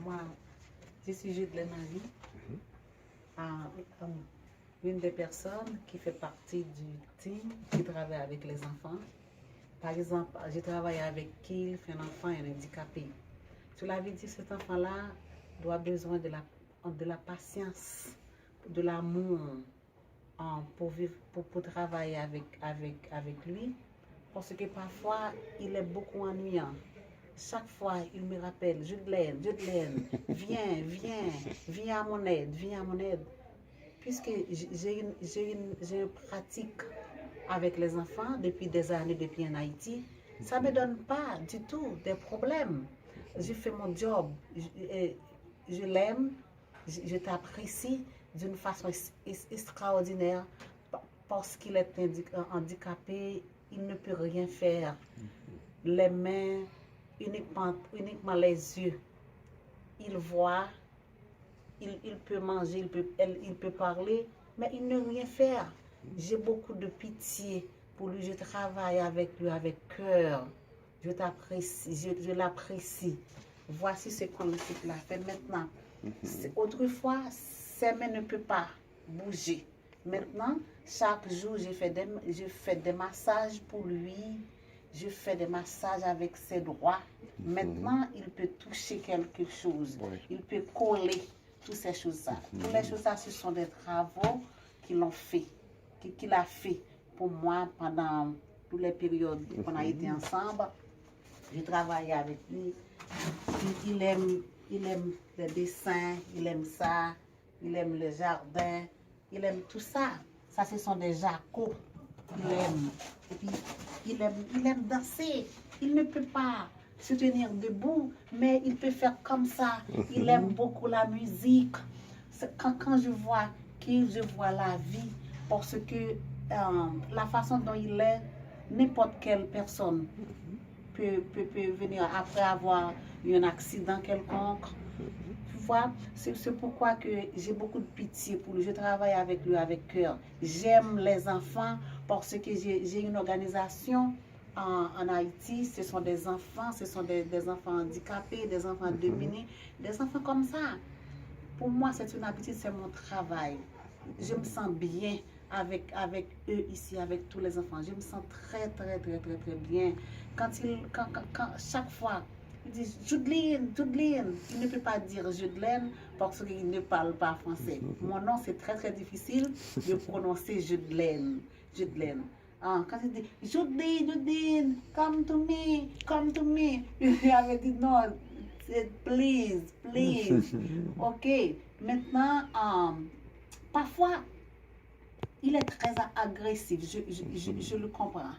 Moi, je suis Jude Marie, une des personnes qui fait partie du team qui travaille avec les enfants. Par exemple, j'ai travaillé avec qui fait un enfant et un handicapé. Tu l'avais dit, cet enfant-là doit besoin de la patience, de l'amour pour vivre, pour travailler avec lui. Parce que parfois, il est beaucoup ennuyant. Chaque fois, il me rappelle, Jude-Laine, viens à mon aide, viens à mon aide. Puisque j'ai une pratique avec les enfants depuis des années, depuis en Haïti, ça ne me donne pas du tout des problèmes. Je fais mon job, je l'aime, je t'apprécie d'une façon extraordinaire parce qu'il est handicapé, il ne peut rien faire. Les mains, uniquement les yeux. Il voit, il peut manger, il peut parler, mais il ne peut rien faire. J'ai beaucoup de pitié pour lui, je travaille avec lui avec cœur. Je t'apprécie, je l'apprécie. Voici ce qu'on l'a fait maintenant. Autrefois, ses mains ne peuvent pas bouger. Maintenant, chaque jour, je fais des massages pour lui. Je fais des massages avec ses doigts. Maintenant, il peut toucher quelque chose. Il peut coller toutes ces choses-là. Toutes les choses-là, ce sont des travaux qu'il a fait pour moi pendant toutes les périodes qu'on a été ensemble. J'ai travaillé avec lui. Il aime les dessins, il aime ça, il aime le jardin, il aime tout ça. Ça, ce sont des jacos. Il aime. Et puis, il aime danser. Il ne peut pas se tenir debout, mais il peut faire comme ça. Il aime beaucoup la musique. Quand je vois je vois la vie, parce que la façon dont il est, n'importe quelle personne peut venir après avoir eu un accident quelconque. Tu vois, c'est pourquoi que j'ai beaucoup de pitié pour lui. Je travaille avec lui avec cœur. J'aime les enfants parce que j'ai une organisation en Haïti. Ce sont des enfants, des enfants handicapés, des enfants démunis, des enfants comme ça. Pour moi, c'est une habitude, c'est mon travail. Je me sens bien avec eux ici, avec tous les enfants. Je me sens très bien. Chaque fois, ils disent Jude-Laine, il ne peut pas dire Jude-Laine parce qu'il ne parle pas français. Mon nom, c'est très difficile de prononcer Jude-Laine. Quand il dit Jude-Laine, come to me. Il avait dit non, please. Ok, maintenant, parfois, il est très agressif, je le comprends.